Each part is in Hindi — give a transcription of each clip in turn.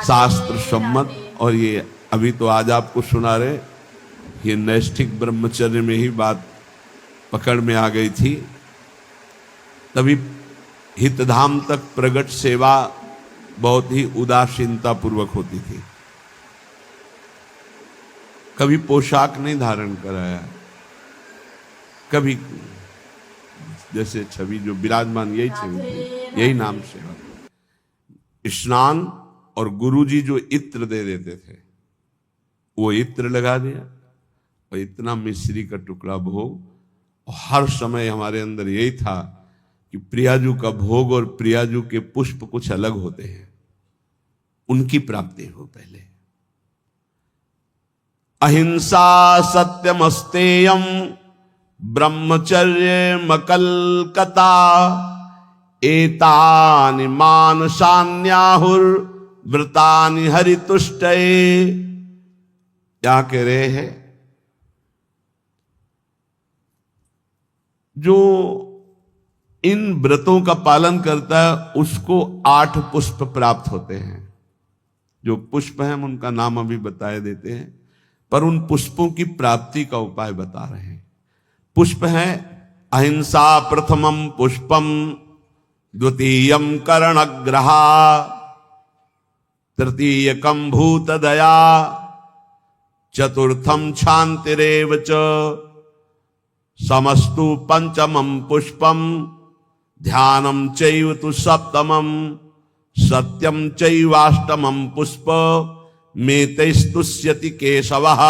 शास्त्र सम्मत। और ये अभी तो आज आपको सुना रहे, ये नैष्ठिक ब्रह्मचर्य में ही बात पकड़ में आ गई थी। तभी हितधाम तक प्रगट सेवा बहुत ही उदासीनता पूर्वक होती थी। कभी पोशाक नहीं धारण कराया, कभी जैसे छवि जो विराजमान यही छवि, यही नाम सेवा। स्नान और गुरुजी जो इत्र दे देते थे वो इत्र लगा दिया और इतना मिश्री का टुकड़ा भोग। और हर समय हमारे अंदर यही था कि प्रियाजू का भोग और प्रियाजू के पुष्प कुछ अलग होते हैं, उनकी प्राप्ति हो पहले। अहिंसा सत्यमस्तेयम ब्रह्मचर्य मकलकता एतानि मानसान्याहुर व्रतानि हरितुष्टये। क्या कह रहे हैं, जो इन व्रतों का पालन करता है उसको 8 पुष्प प्राप्त होते हैं। जो पुष्प हैं हम उनका नाम अभी बताए देते हैं, पर उन पुष्पों की प्राप्ति का उपाय बता रहे हैं। पुष्प है अहिंसा प्रथमम पुष्पम, द्वितीयम कर्णग्रहा, तृतीयकम भूत दया, चतुर्थम शांतिरेव च, समस्तु पंचमम पुष्पम, ध्यानम चैव तु सप्तमम, सत्यम चैवाष्टमम पुष्प, मेतैस्तुष्यति केशवः।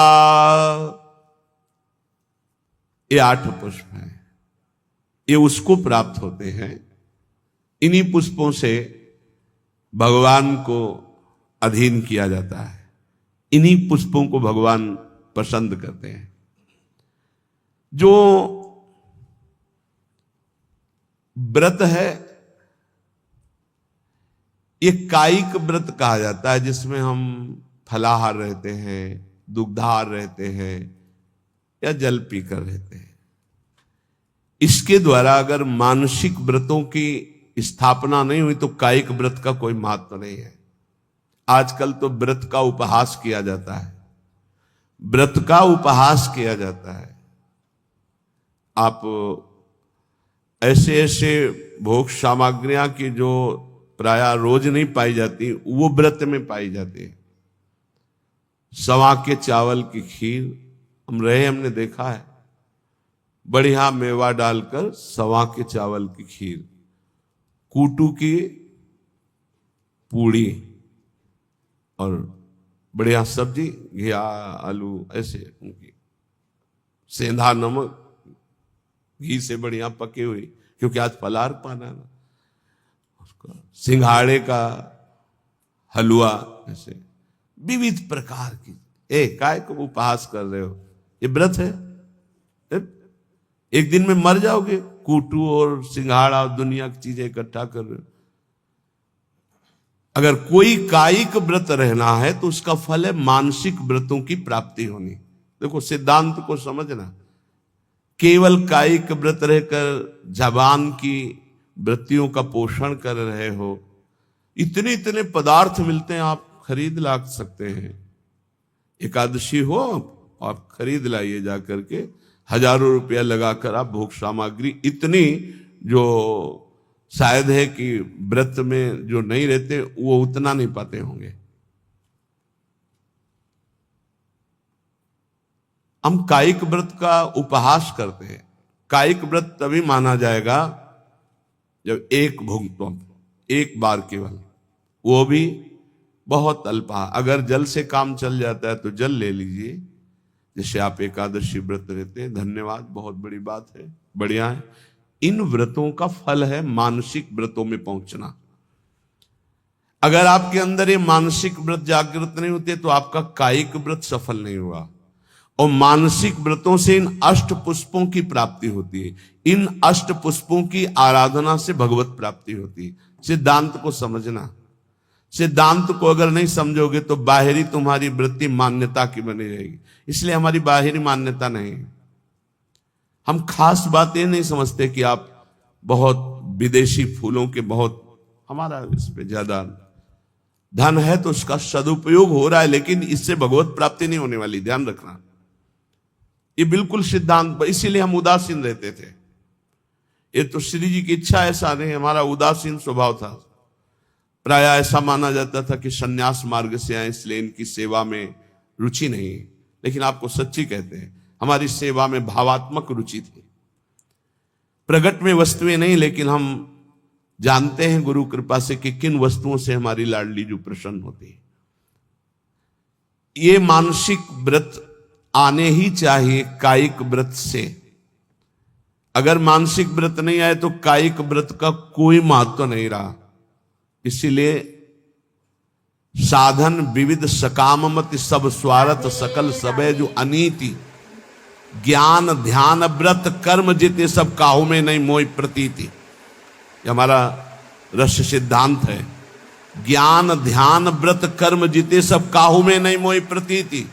ये 8 पुष्प हैं, ये उसको प्राप्त होते हैं। इन्हीं पुष्पों से भगवान को अधीन किया जाता है, इन्हीं पुष्पों को भगवान पसंद करते हैं। जो व्रत है ये कायिक व्रत कहा जाता है, जिसमें हम फलाहार रहते हैं, दुग्धाहार रहते हैं या जल पीकर रहते हैं। इसके द्वारा अगर मानसिक व्रतों की स्थापना नहीं हुई तो कायिक व्रत का कोई महत्व नहीं है। आजकल तो व्रत का उपहास किया जाता है, व्रत का उपहास किया जाता है। आप ऐसे ऐसे भोग सामग्रियां की जो प्रायः रोज नहीं पाई जाती वो व्रत में पाई जाती है। सवा के चावल की खीर हमने देखा है, बढ़िया मेवा डालकर सवा के चावल की खीर, कूटू की पूड़ी और बढ़िया सब्जी, घिया आलू, ऐसे उनकी सेंधा नमक घी से बढ़िया पकी हुई, क्योंकि आज फलाहार पाना ना, उसका सिंघाड़े का हलवा, ऐसे विविध प्रकार की। काय को उपहास कर रहे हो, ये व्रत है? एक दिन में मर जाओगे, कूटू और सिंघाड़ा और दुनिया की चीजें इकट्ठा कर रहे हो। अगर कोई कायिक व्रत रहना है तो उसका फल है मानसिक व्रतों की प्राप्ति होनी। देखो सिद्धांत को समझना, केवल कायिक व्रत रहकर जबान की वृत्तियों का पोषण कर रहे हो, इतने इतने पदार्थ मिलते हैं, आप खरीद ला सकते हैं। एकादशी हो आप खरीद लाइए जा करके, हजारों रुपया लगाकर आप भोग सामग्री, इतनी जो शायद है कि व्रत में जो नहीं रहते वो उतना नहीं पाते होंगे। हम कायिक व्रत का उपहास करते हैं। कायिक व्रत तभी माना जाएगा जब एक भुगतम, एक बार केवल, वो भी बहुत अल्पा। अगर जल से काम चल जाता है तो जल ले लीजिए, जैसे आप एकादशी व्रत रहते हैं। धन्यवाद, बहुत बड़ी बात है, बढ़िया है। इन व्रतों का फल है मानसिक व्रतों में पहुंचना। अगर आपके अंदर ये मानसिक व्रत जागृत नहीं होते तो आपका कायिक व्रत सफल नहीं हुआ। और मानसिक व्रतों से इन 8 पुष्पों की प्राप्ति होती है। इन 8 पुष्पों की आराधना से भगवत प्राप्ति होती है। सिद्धांत को समझना, सिद्धांत को अगर नहीं समझोगे तो बाहरी तुम्हारी वृत्ति मान्यता की बनी रहेगी। इसलिए हमारी बाहरी मान्यता नहीं है। हम खास बातें नहीं समझते कि आप बहुत विदेशी फूलों के बहुत, हमारा इस पे ज्यादा धन है तो उसका सदुपयोग हो रहा है, लेकिन इससे भगवत प्राप्ति नहीं होने वाली, ध्यान रखना। ये बिल्कुल सिद्धांत, इसीलिए हम उदासीन रहते थे। ये तो श्री जी की इच्छा, ऐसा नहीं, हमारा उदासीन स्वभाव था। प्राय ऐसा माना जाता था कि सन्यास मार्ग से आए इसलिए इनकी सेवा में रुचि नहीं, लेकिन आपको सच्ची कहते हैं, हमारी सेवा में भावात्मक रुचि थी। प्रगट में वस्तुएं नहीं, लेकिन हम जानते हैं गुरु कृपा से कि किन वस्तुओं से हमारी लाडली जो प्रसन्न होती है। ये मानसिक व्रत आने ही चाहिए कायिक व्रत से। अगर मानसिक व्रत नहीं आए तो कायिक व्रत का कोई महत्व नहीं रहा। इसीलिए साधन विविध सकाममति सब स्वार्थ सकल सबे जो अनीति, ज्ञान ध्यान व्रत कर्म जिते सब काहू में नहीं मोई प्रतीति। ये हमारा रस सिद्धांत है। ज्ञान ध्यान व्रत कर्म जिते सब काहू में नहीं मोई प्रतीति।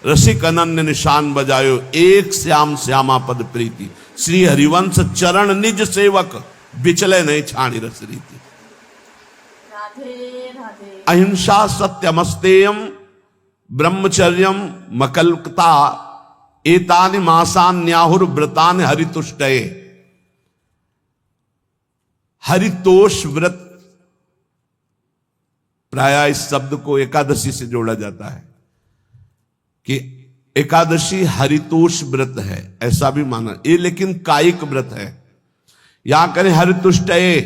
रसिक अनन्य निशान बजायो एक श्याम श्यामा पद प्रीति। श्री हरिवंश चरण निज सेवक बिचले नहीं छाणी रस रीति। अहिंसा सत्यमस्तेयम ब्रह्मचर्यम मकल्कता एतानि मासान्याहुर व्रतानि हरितुष्टये। हरितोष व्रत, प्राय इस शब्द को एकादशी से जोड़ा जाता है कि एकादशी हरितोष व्रत है, ऐसा भी माना ये, लेकिन कायिक व्रत है। यहां करें हरितुष्टये,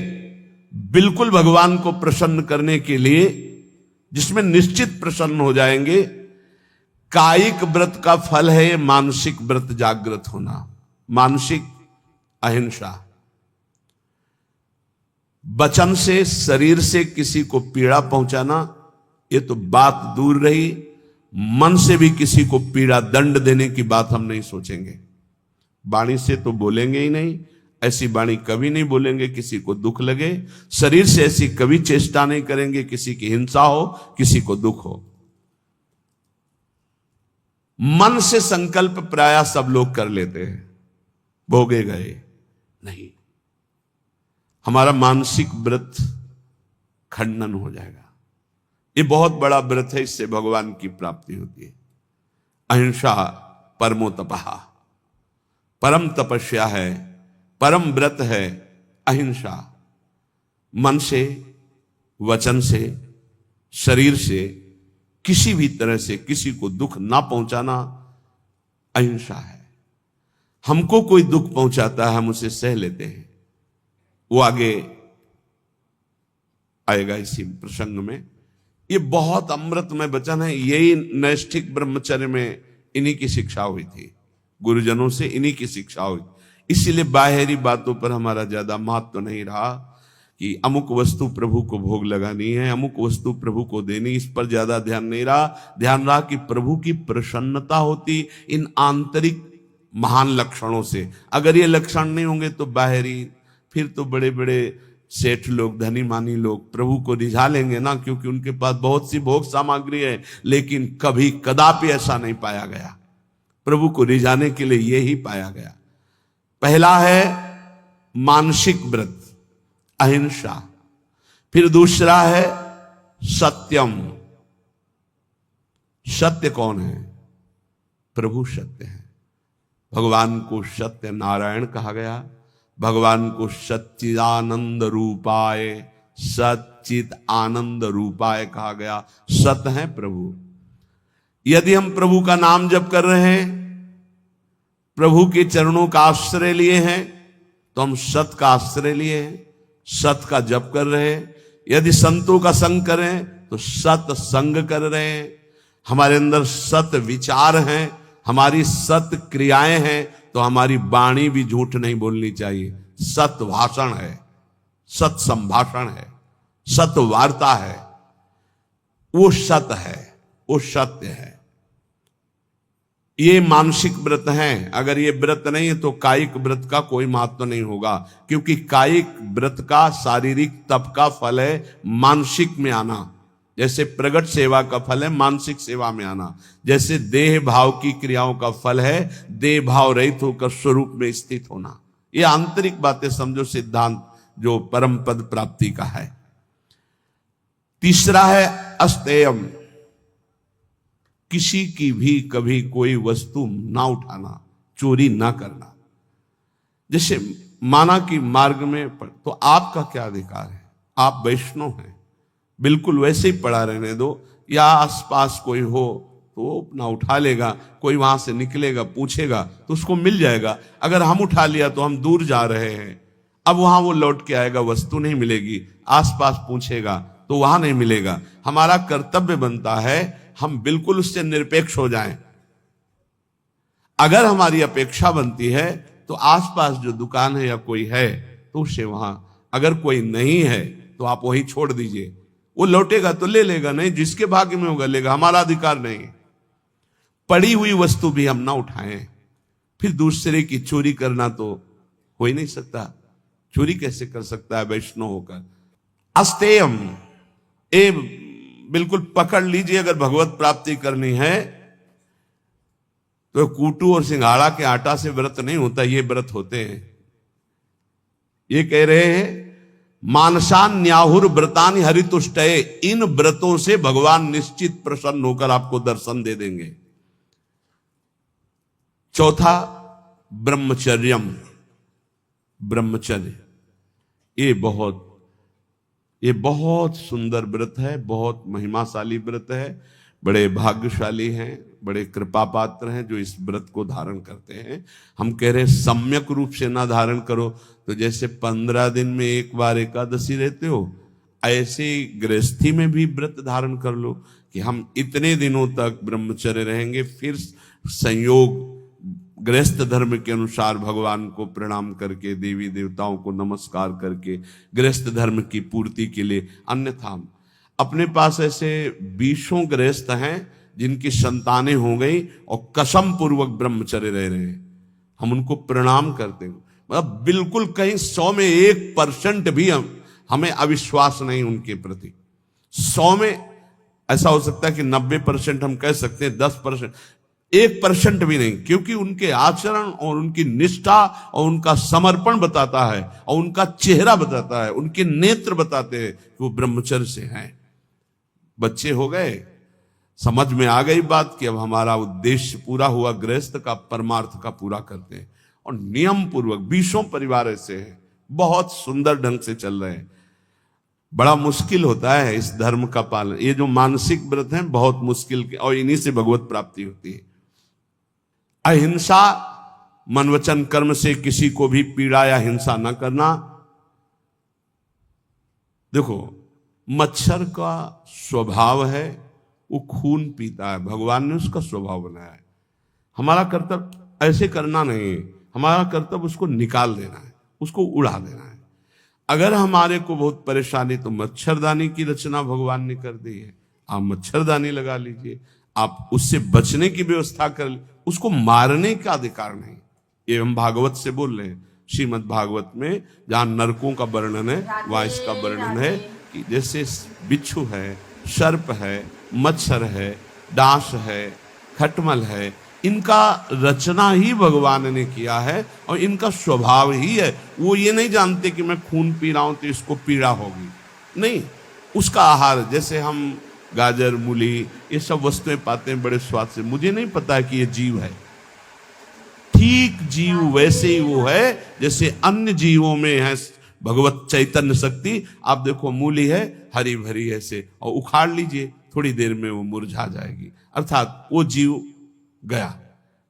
बिल्कुल भगवान को प्रसन्न करने के लिए, जिसमें निश्चित प्रसन्न हो जाएंगे। कायिक व्रत का फल है मानसिक व्रत जागृत होना, मानसिक अहिंसा। वचन से शरीर से किसी को पीड़ा पहुंचाना ये तो बात दूर रही, मन से भी किसी को पीड़ा दंड देने की बात हम नहीं सोचेंगे। वाणी से तो बोलेंगे ही नहीं, ऐसी वाणी कभी नहीं बोलेंगे किसी को दुख लगे। शरीर से ऐसी कभी चेष्टा नहीं करेंगे किसी की हिंसा हो, किसी को दुख हो। मन से संकल्प प्राय सब लोग कर लेते हैं, भोगे गए नहीं। हमारा मानसिक व्रत खंडन हो जाएगा। ये बहुत बड़ा व्रत है, इससे भगवान की प्राप्ति होती है। अहिंसा परमो तपः, परम तपस्या है, परम व्रत है अहिंसा। मन से, वचन से, शरीर से, किसी भी तरह से किसी को दुख ना पहुंचाना अहिंसा है। हमको कोई दुख पहुंचाता है, हम उसे सह लेते हैं। वो आगे आएगा इसी प्रसंग में। ये बहुत अमृतमय वचन है। यही नैष्ठिक ब्रह्मचर्य में इन्हीं की शिक्षा हुई थी, गुरुजनों से इन्हीं की शिक्षा हुई। इसीलिए बाहरी बातों पर हमारा ज्यादा महत्व नहीं रहा कि अमुक वस्तु प्रभु को भोग लगानी है, अमुक वस्तु प्रभु को देनी, इस पर ज्यादा ध्यान नहीं रहा। ध्यान रहा कि प्रभु की प्रसन्नता होती इन आंतरिक महान लक्षणों से। अगर ये लक्षण नहीं होंगे तो बाहरी, फिर तो बड़े बड़े सेठ लोग, धनी मानी लोग प्रभु को रिझा लेंगे ना, क्योंकि उनके पास बहुत सी भोग सामग्री है। लेकिन कभी कदापि ऐसा नहीं पाया गया। प्रभु को रिझाने के लिए यही पाया गया। पहला है मानसिक व्रत अहिंसा, फिर दूसरा है सत्यम। सत्य कौन है? प्रभु सत्य है। भगवान को सत्य नारायण कहा गया, भगवान को सच्चिदानंद रूपाय, सच्चित आनंद रूपाय कहा गया। सत है प्रभु। यदि हम प्रभु का नाम जप कर रहे हैं, प्रभु के चरणों का आश्रय लिए हैं, तो हम सत का आश्रय लिए हैं, सत का जप कर रहे हैं। यदि संतों का संग करें तो सत संग कर रहे हैं। हमारे अंदर सत विचार हैं, हमारी सत क्रियाएं हैं, तो हमारी वाणी भी झूठ नहीं बोलनी चाहिए। सत भाषण है, सत संभाषण है, सत वार्ता है, वो सत है, वो सत्य है। ये मानसिक व्रत हैं। अगर ये व्रत नहीं है तो कायिक व्रत का कोई महत्व नहीं होगा, क्योंकि कायिक व्रत का शारीरिक तप का फल है मानसिक में आना। जैसे प्रगट सेवा का फल है मानसिक सेवा में आना, जैसे देह भाव की क्रियाओं का फल है देह भाव रहित होकर स्वरूप में स्थित होना। ये आंतरिक बातें समझो, सिद्धांत जो परम पद प्राप्ति का है। तीसरा है अस्तेयम, किसी की भी कभी कोई वस्तु ना उठाना, चोरी ना करना। जैसे माना कि मार्ग में तो आपका क्या अधिकार है, आप वैष्णव हैं, बिल्कुल वैसे ही पड़ा रहने दो, या आसपास कोई हो तो अपना उठा लेगा, कोई वहां से निकलेगा पूछेगा तो उसको मिल जाएगा। अगर हम उठा लिया तो हम दूर जा रहे हैं, अब वहां वो लौट के आएगा, वस्तु नहीं मिलेगी, आसपास पूछेगा तो वहां नहीं मिलेगा। हमारा कर्तव्य बनता है हम बिल्कुल उससे निरपेक्ष हो जाएं। अगर हमारी अपेक्षा बनती है तो आसपास जो दुकान है या कोई है तो उससे वहां, अगर कोई नहीं है तो आप वही छोड़ दीजिए, वो लौटेगा तो ले लेगा, नहीं जिसके भाग्य में होगा लेगा, हमारा अधिकार नहीं। पड़ी हुई वस्तु भी हम ना उठाएं। फिर दूसरे की चोरी करना तो हो ही नहीं सकता, चोरी कैसे कर सकता है वैष्णव होकर। अस्तेयम, ए बिल्कुल पकड़ लीजिए, अगर भगवत प्राप्ति करनी है तो कूटू और सिंघाड़ा के आटा से व्रत नहीं होता, ये व्रत होते हैं। ये कह रहे हैं मानसान न्याहुर व्रतानि हरितुष्टये, इन व्रतों से भगवान निश्चित प्रसन्न होकर आपको दर्शन दे देंगे। चौथा ब्रह्मचर्यम, ब्रह्मचर्य, ये बहुत सुंदर व्रत है, बहुत महिमाशाली व्रत है। बड़े भाग्यशाली हैं, बड़े कृपा पात्र हैं जो इस व्रत को धारण करते हैं। हम कह रहे हैं सम्यक रूप से ना धारण करो तो जैसे 15 दिन में एक बार एकादशी रहते हो, ऐसे गृहस्थी में भी व्रत धारण कर लो कि हम इतने दिनों तक ब्रह्मचर्य रहेंगे, फिर संयोग गृहस्थ धर्म के अनुसार भगवान को प्रणाम करके, देवी देवताओं को नमस्कार करके गृहस्थ धर्म की पूर्ति के लिए। अन्यथा अपने पास ऐसे 20 गृहस्थ हैं जिनकी संतानें हो गई और कसम पूर्वक ब्रह्मचर्य रह रहे हैं, हम उनको प्रणाम करते हैं। मतलब बिल्कुल कहीं 100 में 1% भी हमें अविश्वास नहीं उनके प्रति। 100 में ऐसा हो सकता है कि 90% हम कह सकते हैं, 10%, 1% भी नहीं, क्योंकि उनके आचरण और उनकी निष्ठा और उनका समर्पण बताता है और उनका चेहरा बताता है, उनके नेत्र बताते हैं कि वो ब्रह्मचर्य से हैं। बच्चे हो गए, समझ में आ गई बात कि अब हमारा उद्देश्य पूरा हुआ, गृहस्थ का परमार्थ का पूरा करते हैं और नियम पूर्वक 20 परिवार ऐसे हैं, बहुत सुंदर ढंग से चल रहे हैं। बड़ा मुश्किल होता है इस धर्म का पालन, ये जो मानसिक व्रत हैं बहुत मुश्किल के, और इन्हीं से भगवत प्राप्ति होती है। अहिंसा, मन वचन कर्म से किसी को भी पीड़ा या हिंसा न करना। देखो मच्छर का स्वभाव है वो खून पीता है, भगवान ने उसका स्वभाव बनाया है। हमारा कर्तव्य ऐसे करना नहीं है, हमारा कर्तव्य उसको निकाल देना है, उसको उड़ा देना है। अगर हमारे को बहुत परेशानी तो मच्छरदानी की रचना भगवान ने कर दी है, आप मच्छरदानी लगा लीजिए, आप उससे बचने की व्यवस्था कर लीजिए, उसको मारने का अधिकार नहीं। ये हम भागवत से बोल रहे हैं, श्रीमद् भागवत में जहां नरकों का वर्णन है वहां इसका वर्णन है कि जैसे बिच्छू है, सर्प है, मच्छर है, डांस है, खटमल है, इनका रचना ही भगवान ने किया है और इनका स्वभाव ही है। वो ये नहीं जानते कि मैं खून पी रहा हूं तो इसको पीड़ा होगी, नहीं। उसका आहार, जैसे हम गाजर, मूली, ये सब वस्तुएं पाते हैं बड़े स्वाद से, मुझे नहीं पता कि ये जीव है। ठीक जीव वैसे ही वो है जैसे अन्य जीवों में है भगवत चैतन्य शक्ति। आप देखो मूली है हरी भरी ऐसे, और उखाड़ लीजिए थोड़ी देर में वो मुरझा जाएगी, अर्थात वो जीव गया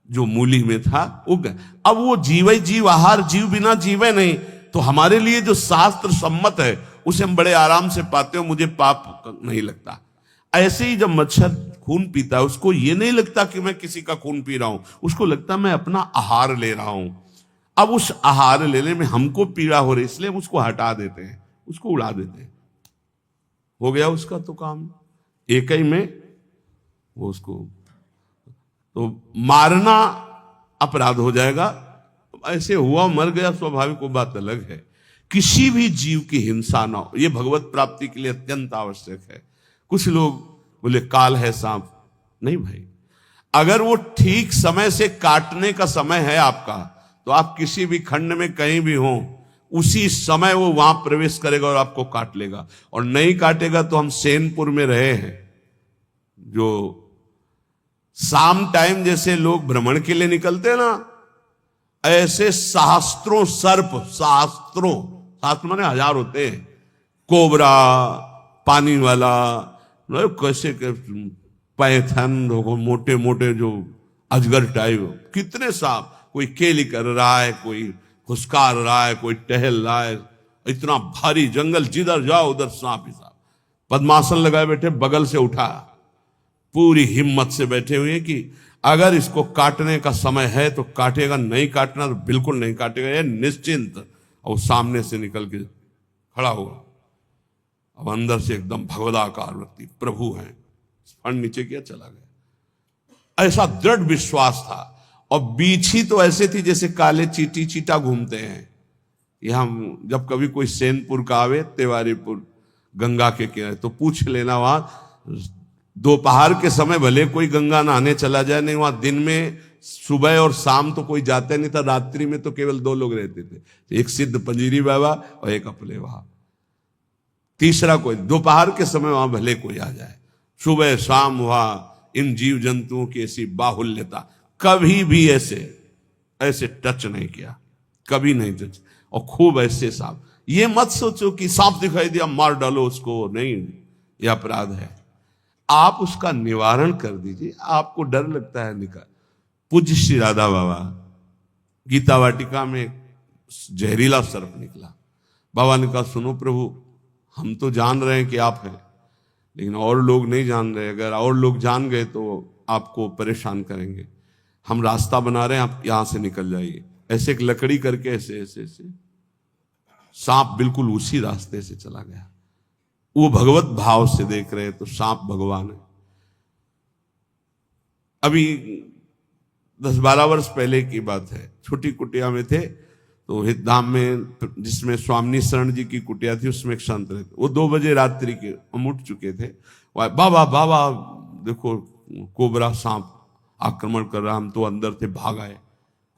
जो मूली में था, वो गया। अब वो जीवे जीव, आहार जीव बिना जीवे नहीं। तो हमारे लिए जो शास्त्र सम्मत है उसे हम बड़े आराम से पाते हो, मुझे पाप नहीं लगता। ऐसे ही जब मच्छर खून पीता है उसको ये नहीं लगता कि मैं किसी का खून पी रहा हूं, उसको लगता मैं अपना आहार ले रहा हूं। अब उस आहार लेने में हमको पीड़ा हो रही, इसलिए हम उसको हटा देते हैं, उसको उड़ा देते हैं, हो गया उसका तो काम एक ही में। वो उसको तो मारना अपराध हो जाएगा, ऐसे हुआ मर गया स्वाभाविक, वो बात अलग है। किसी भी जीव की हिंसा ना हो, यह भगवत प्राप्ति के लिए अत्यंत आवश्यक है। कुछ लोग बोले काल है सांप, नहीं भाई, अगर वो ठीक समय से काटने का समय है आपका, तो आप किसी भी खंड में कहीं भी हो, उसी समय वो वहां प्रवेश करेगा और आपको काट लेगा। और नहीं काटेगा तो हम सेनपुर में रहे हैं, जो शाम टाइम जैसे लोग भ्रमण के लिए निकलते हैं ना, ऐसे सहस्त्रों सर्प, सहस्त्रों, शास्त्र माने हजार होते हैं, कोबरा, पानी वाला, कैसे पैथन, मोटे मोटे जो अजगर टाइप, कितने सांप, कोई केली कर रहा है, कोई फुसकार रहा है, कोई टहल रहा है, इतना भारी जंगल, जिधर जाओ उधर सांप ही सांप। पद्मासन लगाए बैठे, बगल से उठा, पूरी हिम्मत से बैठे हुए कि अगर इसको काटने का समय है तो काटेगा, नहीं काटना तो बिल्कुल नहीं काटेगा, ये निश्चिंत। और सामने से निकल के खड़ा हुआ, अब अंदर से एकदम भगवदाकार व्यक्ति, प्रभु हैं, फंड नीचे किया, चला गया। ऐसा दृढ़ विश्वास था। और बीछी तो ऐसे थी जैसे काले चीटी चीटा घूमते हैं। ये हम जब कभी कोई सैनपुर का आवे, तिवारीपुर गंगा के किनारे, तो पूछ लेना, वहां दोपहर के समय भले कोई गंगा नहाने चला जाए, नहीं वहां दिन में सुबह और शाम तो कोई जाता नहीं था, रात्रि में तो केवल 2 लोग रहते थे, एक सिद्ध पंजीरी बाबा और एक अपले वहां, तीसरा कोई। दोपहर के समय वहां भले कोई आ जाए, सुबह शाम वहां इन जीव जंतुओं की ऐसी बाहुल्यता, कभी भी ऐसे टच नहीं किया, कभी नहीं टच। और खूब ऐसे सांप, ये मत सोचो कि सांप दिखाई दिया मार डालो उसको, नहीं, यह अपराध है। आप उसका निवारण कर दीजिए। आपको डर लगता है निकाल। पूज्य श्री राधा बाबा गीता वाटिका में जहरीला सर्प निकला, बाबा ने कहा सुनो प्रभु, हम तो जान रहे हैं कि आप हैं, लेकिन और लोग नहीं जान रहे, अगर और लोग जान गए तो आपको परेशान करेंगे, हम रास्ता बना रहे हैं, आप यहां से निकल जाइए। ऐसे एक लकड़ी करके ऐसे ऐसे ऐसे सांप बिल्कुल उसी रास्ते से चला गया। वो भगवत भाव से देख रहे तो सांप भगवान है। अभी 10-12 वर्ष पहले की बात है, छोटी कुटिया में थे, तो हितधाम में जिसमें स्वामी शरण जी की कुटिया थी, उसमें एक संत रहते, वो 2 बजे रात्रि के हम उठ चुके थे, बाबा बाबा देखो कोबरा सांप आक्रमण कर रहा, हम तो अंदर थे, भाग आए,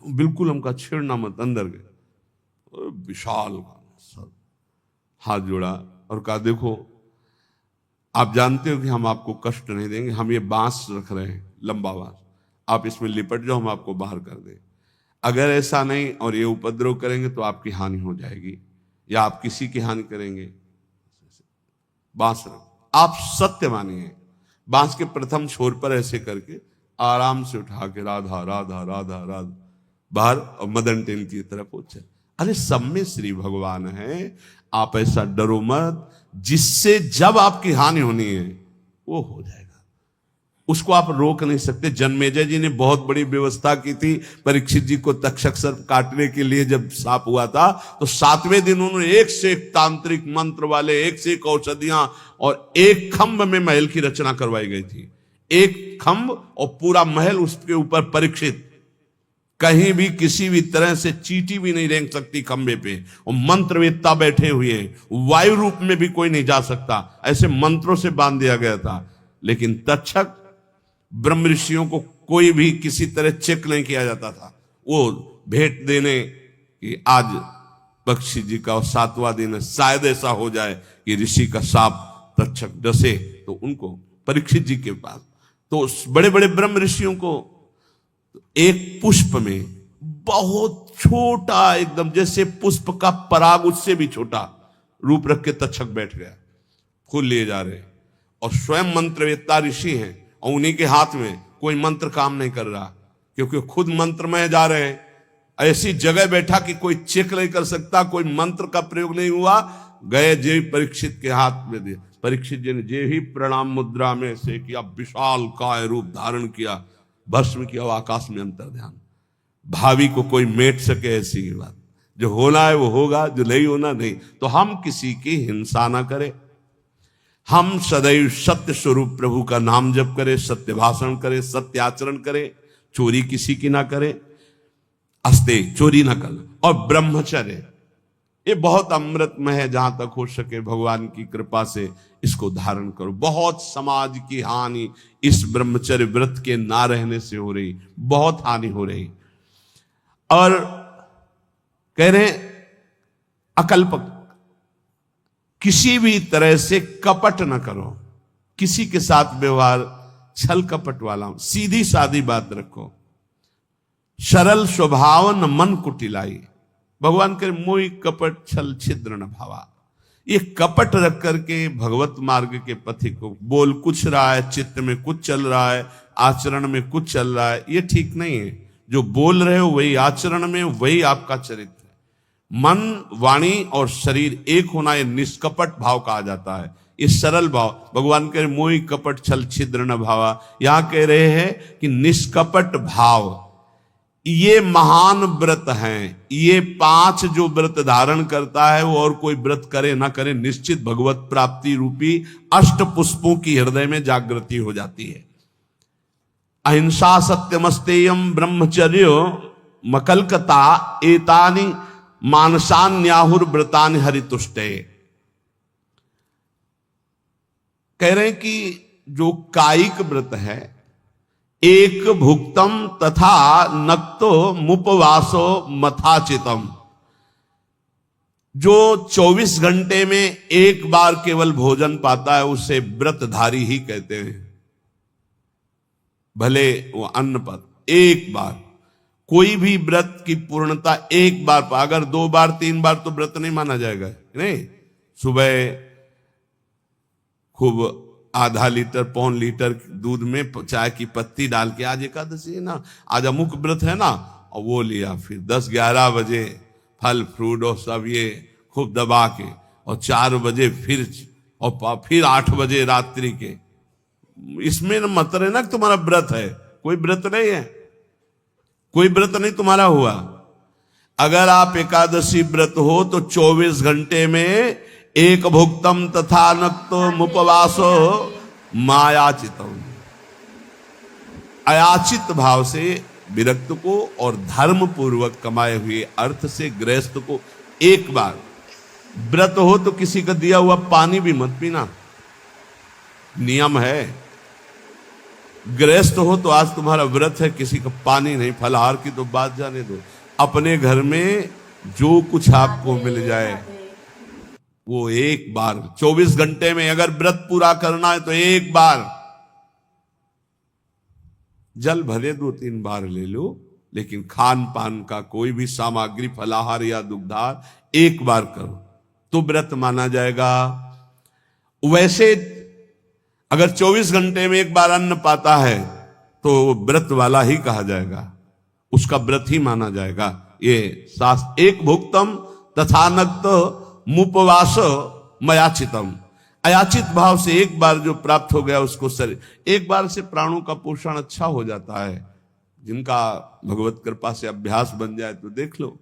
बिल्कुल हमका छेड़ना मत, अंदर गए, विशाल हाथ जोड़ा और कहा देखो आप जानते हो कि हम आपको कष्ट नहीं देंगे, हम ये बांस रख रहे हैं, लंबा बांस, आप इसमें लिपट जाओ, हम आपको बाहर कर दें। अगर ऐसा नहीं और ये उपद्रव करेंगे तो आपकी हानि हो जाएगी या आप किसी की हानि करेंगे। बांस रख, आप सत्य मानिए। बांस के प्रथम छोर पर ऐसे करके आराम से उठा के राधा राधा राधा राधा बाहर, और मदन टेन की तरफ पहुंचे। अरे सब में श्री भगवान है, आप ऐसा डरो मत, जिससे जब आपकी हानि होनी है वो हो जाएगा, उसको आप रोक नहीं सकते। जन्मेजय जी ने बहुत बड़ी व्यवस्था की थी परीक्षित जी को तक्षक सर्प काटने के लिए। जब सांप हुआ था तो 7वें दिन उन्होंने एक से एक तांत्रिक मंत्र वाले, एक से एक औषधियां, और एक खंभ में महल की रचना करवाई गई थी। एक खंभ और पूरा महल, उसके ऊपर परीक्षित, कहीं भी किसी भी तरह से चींटी भी नहीं रेंग सकती खंबे पे, और मंत्रवेत्ता बैठे हुए हैं, वायु रूप में भी कोई नहीं जा सकता, ऐसे मंत्रों से बांध दिया गया था। लेकिन तक्षक ब्रह्म ऋषियों को कोई भी किसी तरह चेक नहीं किया जाता था। वो भेंट देने कि आज पक्षी जी का 7वां दिन है, शायद ऐसा हो जाए कि ऋषि का साप तक्षक डसे तो उनको, परीक्षित जी के पास तो बड़े बड़े ब्रह्म ऋषियों को एक पुष्प में बहुत छोटा, एकदम जैसे पुष्प का पराग उससे भी छोटा रूप रख के तक्षक बैठ गया, फूल लिए जा रहे, और स्वयं मंत्रवेत्ता ऋषि हैं और उन्हीं के हाथ में कोई मंत्र काम नहीं कर रहा, क्योंकि खुद मंत्र में जा रहे हैं। ऐसी जगह बैठा कि कोई चेक नहीं कर सकता, कोई मंत्र का प्रयोग नहीं हुआ। गए जे परीक्षित के हाथ में दिए, परीक्षित जी ने जे ही प्रणाम मुद्रा में से किया, विशाल काय रूप धारण किया, भस्म किया, आकाश में अंतर ध्यान। भावी को कोई मेट सके ऐसी की बात, जो होना है वो होगा, जो नहीं होना नहीं। तो हम किसी की हिंसा ना करें, हम सदैव सत्य स्वरूप प्रभु का नाम जप करें, सत्य भाषण करें, सत्य आचरण करें, चोरी किसी की ना करें, अस्ते चोरी ना कर, और ब्रह्मचर्य ये बहुत अमृतमय है, जहां तक हो सके भगवान की कृपा से इसको धारण करो। बहुत समाज की हानि इस ब्रह्मचर्य व्रत के ना रहने से हो रही, बहुत हानि हो रही। और कह रहे अकल्प, किसी भी तरह से कपट न करो, किसी के साथ व्यवहार छल कपट वाला, सीधी सादी बात रखो, सरल स्वभाव न मन कुटिलाई। भगवान के मोहि कपट छल छिद्र न भावा। ये कपट रख करके भगवत मार्ग के पथिक को, बोल कुछ रहा है, चित्त में कुछ चल रहा है, आचरण में कुछ चल रहा है, ये ठीक नहीं है। जो बोल रहे हो वही आचरण में, वही आपका चरित्र है। मन, वाणी और शरीर एक होना, ये निष्कपट भाव कहा जाता है, ये सरल भाव। भगवान कह रहे मोहि कपट छल छिद्र न भावा, यहां कह रहे हैं कि निष्कपट भाव ये महान व्रत हैं। ये 5 जो व्रत धारण करता है वो और कोई व्रत करे ना करे, निश्चित भगवत प्राप्ति रूपी अष्ट पुष्पों की हृदय में जागृति हो जाती है। अहिंसा, सत्यमस्तेयम, ब्रह्मचर्य, मकलकता, एतानि मानसान्याहुर व्रतानि हरितुष्टे। कह रहे हैं कि जो कायिक व्रत है, एक भुक्तम तथा नक्तो मुपवासो मथाचितम, जो 24 घंटे में एक बार केवल भोजन पाता है उसे व्रतधारी ही कहते हैं। भले वो अन्न पर एक बार, कोई भी व्रत की पूर्णता एक बार पा, अगर 2 बार 3 बार तो व्रत नहीं माना जाएगा। नहीं, सुबह खूब आधा लीटर पौन लीटर दूध में चाय की पत्ती डाल के, आज एकादशी है ना, आज अमुक व्रत है ना, और वो लिया। फिर 10-11 बजे फल फ्रूट और सब ये खूब दबा के, और 4 बजे फिर 8 बजे रात्रि के। इसमें मतलब है ना कि तुम्हारा व्रत है, कोई व्रत नहीं है, कोई व्रत नहीं तुम्हारा हुआ। अगर आप एकादशी व्रत हो तो 24 घंटे में एक भुक्तम तथा नक्तो मुपवासो मायाचितम, अयाचित भाव से विरक्त को और धर्म पूर्वक कमाए हुए अर्थ से गृहस्थ को एक बार, व्रत हो तो किसी का दिया हुआ पानी भी मत पीना, नियम है। गृहस्थ हो तो आज तुम्हारा व्रत है, किसी का पानी नहीं, फलाहार की तो बात जाने दो। अपने घर में जो कुछ आपको मिल जाए वो एक बार, 24 घंटे में अगर व्रत पूरा करना है तो एक बार, जल भले 2-3 बार ले लो, लेकिन खान पान का कोई भी सामग्री, फलाहार या दुग्धार एक बार करो तो व्रत माना जाएगा। वैसे अगर 24 घंटे में एक बार अन्न पाता है तो व्रत वाला ही कहा जाएगा, उसका व्रत ही माना जाएगा। ये शास्त्र, एक भुक्तम तथा नक्त मुपवास मयाचितम, अयाचित भाव से एक बार जो प्राप्त हो गया उसको शरीर, एक बार से प्राणों का पोषण अच्छा हो जाता है। जिनका भगवत कृपा से अभ्यास बन जाए तो देख लो,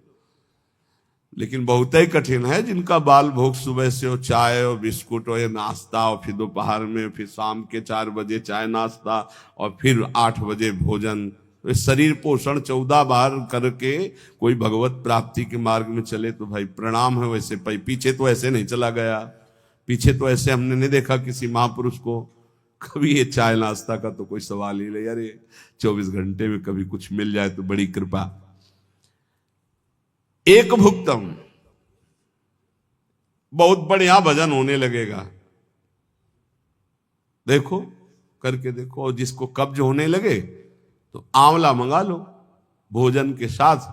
लेकिन बहुत ही कठिन है जिनका बाल भोग सुबह से हो चाय और बिस्कुट और नाश्ता, और फिर दोपहर में, फिर शाम के 4 बजे चाय नाश्ता, और फिर 8 बजे भोजन। तो शरीर पोषण 14 बार करके कोई भगवत प्राप्ति के मार्ग में चले तो भाई प्रणाम है। वैसे भाई पीछे तो ऐसे नहीं चला गया, पीछे तो ऐसे हमने नहीं देखा किसी महापुरुष को कभी ये चाय नाश्ता का तो कोई सवाल ही नहीं। अरे 24 घंटे में कभी कुछ मिल जाए तो बड़ी कृपा। एक भुक्तम, बहुत बढ़िया भजन होने लगेगा, देखो करके देखो। और जिसको कब्ज होने लगे तो आंवला मंगा लो, भोजन के साथ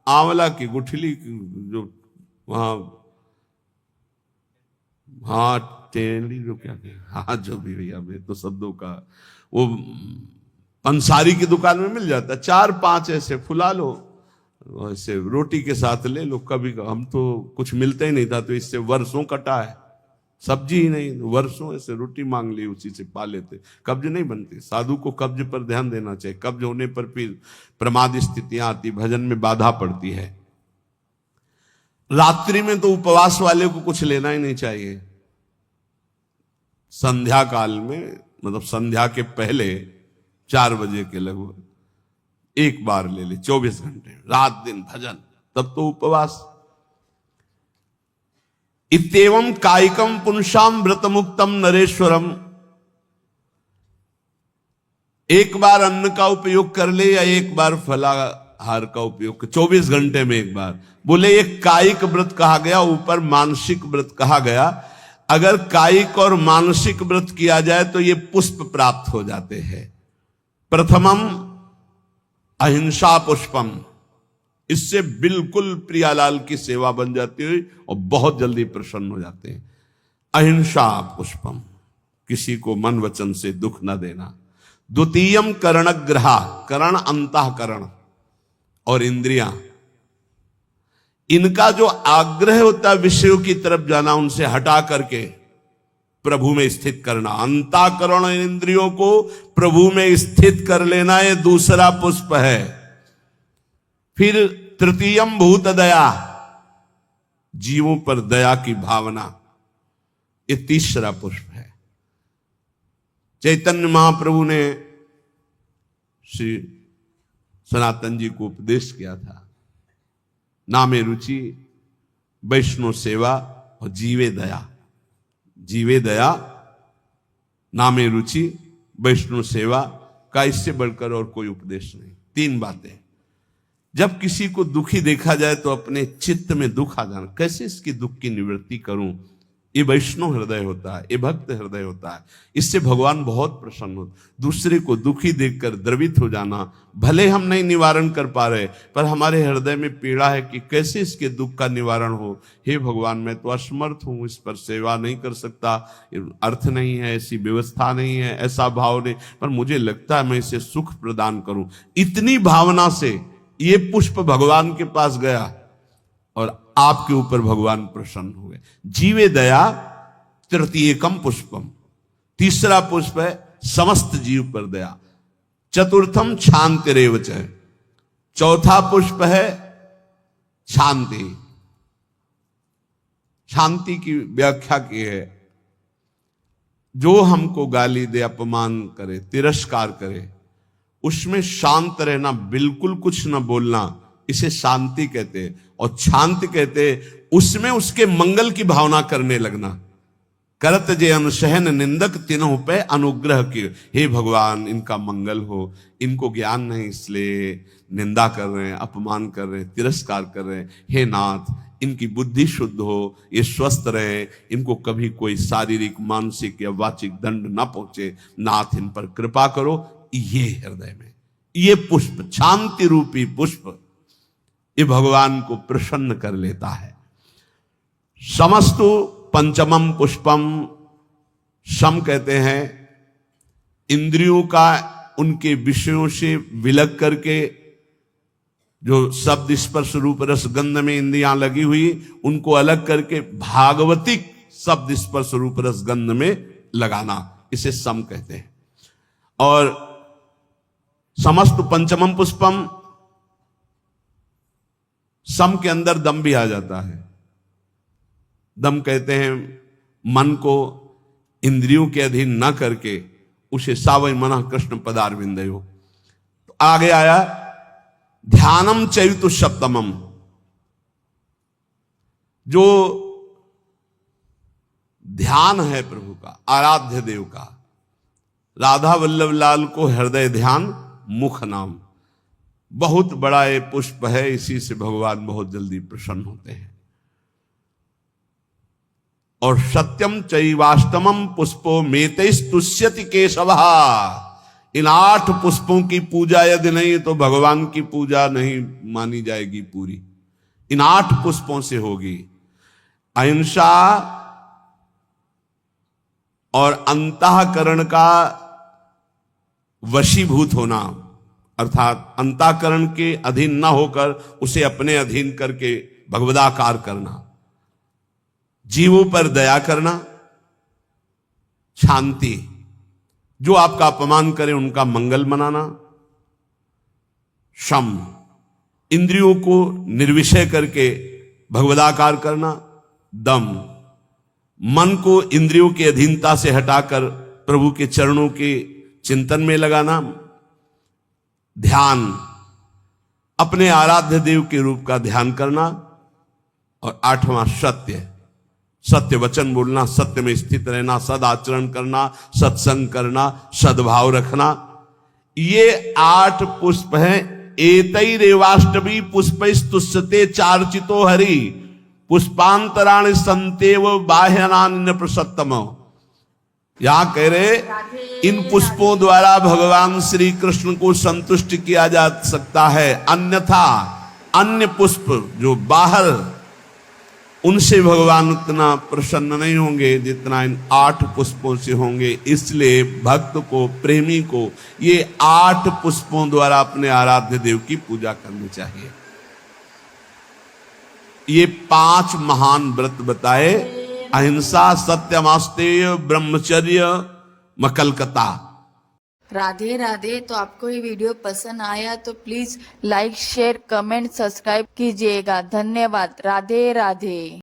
आंवला की गुठली जो वहां, हाँ टेली जो क्या हाँ जो भी भैया, मैं तो शब्दों का, वो पंसारी की दुकान में मिल जाता है, 4-5 ऐसे फुला लो, ऐसे रोटी के साथ ले लो। कभी हम तो कुछ मिलता ही नहीं था तो इससे वर्षों कटा है, सब्जी ही नहीं, वर्षों ऐसे रोटी मांग ली, उसी से पा लेते। कब्ज नहीं बनती। साधु को कब्ज पर ध्यान देना चाहिए, कब्ज होने पर फिर प्रमाद स्थितियां आती, भजन में बाधा पड़ती है। रात्रि में तो उपवास वाले को कुछ लेना ही नहीं चाहिए। संध्या काल में, मतलब संध्या के पहले 4 बजे के लगभग एक बार ले ले, 24 घंटे रात दिन भजन, तब तो उपवास। इत्येवं कायिकम पुंसाम व्रत मुक्तम नरेश्वरम, एक बार अन्न का उपयोग कर ले या एक बार हार का उपयोग 24 घंटे में एक बार। बोले ये कायिक व्रत कहा गया, ऊपर मानसिक व्रत कहा गया। अगर कायिक और मानसिक व्रत किया जाए तो ये पुष्प प्राप्त हो जाते हैं। प्रथमम अहिंसा पुष्पम, इससे बिल्कुल प्रियालाल की सेवा बन जाती है और बहुत जल्दी प्रसन्न हो जाते हैं। अहिंसा पुष्पम, किसी को मन वचन से दुख न देना। द्वितीयम करणग्रहा, करण अंतःकरण और इंद्रियां, इनका जो आग्रह होता है विषयों की तरफ जाना, उनसे हटा करके प्रभु में स्थित करना। अंतःकरण इंद्रियों को प्रभु में स्थित कर लेना, ये दूसरा पुष्प है। फिर तृतीयम भूत दया, जीवों पर दया की भावना, ये तीसरा पुष्प है। चैतन्य महाप्रभु ने श्री सनातन जी को उपदेश किया था, नामे रुचि, वैष्णव सेवा और जीवे दया। जीवे दया, नामे रुचि, वैष्णव सेवा का इससे बढ़कर और कोई उपदेश नहीं। 3 बातें। जब किसी को दुखी देखा जाए तो अपने चित्त में दुख आ जाना, कैसे इसकी दुख की निवृत्ति करूं, ये वैष्णव हृदय होता है, ये भक्त हृदय होता है। इससे भगवान बहुत प्रसन्न होते। दूसरे को दुखी देखकर द्रवित हो जाना, भले हम नहीं निवारण कर पा रहे, पर हमारे हृदय में पीड़ा है कि कैसे इसके दुख का निवारण हो। हे भगवान, मैं तो असमर्थ हूं, इस पर सेवा नहीं कर सकता, अर्थ नहीं है, ऐसी व्यवस्था नहीं है, ऐसा भाव नहीं, पर मुझे लगता है मैं इसे सुख प्रदान करूं। इतनी भावना से ये पुष्प भगवान के पास गया और आपके ऊपर भगवान प्रसन्न हुए। जीवे दया तृतीयकम पुष्पम, तीसरा पुष्प है समस्त जीव पर दया। चतुर्थम शांतिरेवच, चौथा पुष्प है शांति। शांति की व्याख्या की है, जो हमको गाली दे, अपमान करे, तिरस्कार करे, उसमें शांत रहना, बिल्कुल कुछ न बोलना, इसे शांति कहते हैं। और शांति कहते उसमें उसके मंगल की भावना करने लगना। करत जे अनुसहन निंदक तिन्हों पे अनुग्रह की, हे भगवान इनका मंगल हो, इनको ज्ञान नहीं इसलिए निंदा कर रहे हैं, अपमान कर रहे हैं, तिरस्कार कर रहे हैं। हे नाथ, इनकी बुद्धि शुद्ध हो, ये स्वस्थ रहे, इनको कभी कोई शारीरिक मानसिक या वाचिक दंड ना पहुंचे। नाथ इन पर कृपा करो। ये हृदय में ये पुष्प, शांति रूपी पुष्प, ये भगवान को प्रसन्न कर लेता है। समस्तु पंचमम पुष्पम, सम कहते हैं इंद्रियों का उनके विषयों से विलग करके, जो शब्द स्पर्श रूप रस गंध में इंद्रियां लगी हुई, उनको अलग करके भागवतिक शब्द स्पर्श रूप रस गंध में लगाना, इसे सम कहते हैं। और समस्त पंचमम पुष्पम, सम के अंदर दम भी आ जाता है। दम कहते हैं मन को इंद्रियों के अधीन न करके उसे सावय मना कृष्ण पदारविंदयो। तो आगे आया ध्यानम चैतु सप्तमम, जो ध्यान है प्रभु का, आराध्य देव का। राधा वल्लभ लाल को हृदय ध्यान मुख नाम, बहुत बड़ा ये पुष्प है, इसी से भगवान बहुत जल्दी प्रसन्न होते हैं। और सत्यम चैवाष्टमम पुष्पो मेतैस्तुष्यति केशवः, इन 8 पुष्पों की पूजा यदि नहीं तो भगवान की पूजा नहीं मानी जाएगी पूरी। इन 8 पुष्पों से होगी। अहिंसा और अंतःकरण का वशीभूत होना, अर्थात अंतःकरण के अधीन न होकर उसे अपने अधीन करके भगवदाकार करना, जीवों पर दया करना, शांति, जो आपका अपमान करे उनका मंगल मनाना, शम, इंद्रियों को निर्विषय करके भगवदाकार करना, दम, मन को इंद्रियों की अधीनता से हटाकर प्रभु के चरणों के चिंतन में लगाना, ध्यान, अपने आराध्य देव के रूप का ध्यान करना, और 8वां सत्य, सत्य वचन बोलना, सत्य में स्थित रहना, सद आचरण करना, सत्संग करना, सद्भाव रखना। ये 8 पुष्प हैं एतैरेवाष्टभी पुष्पैस्तुष्यते चार्चितो हरि पुष्पांतराणि संतेव बाह्यनानि प्रसत्तम। यहां कह रहे इन पुष्पों द्वारा भगवान श्री कृष्ण को संतुष्ट किया जा सकता है, अन्यथा अन्य पुष्प जो बाहर, उनसे भगवान उतना प्रसन्न नहीं होंगे जितना इन 8 पुष्पों से होंगे। इसलिए भक्त को, प्रेमी को ये 8 पुष्पों द्वारा अपने आराध्य देव की पूजा करनी चाहिए। ये 5 महान व्रत बताए, अहिंसा, सत्यमास्तेय, ब्रह्मचर्य, मकलकता। राधे राधे। तो आपको ये वीडियो पसंद आया तो please like, share, comment, subscribe कीजिएगा। धन्यवाद। राधे राधे।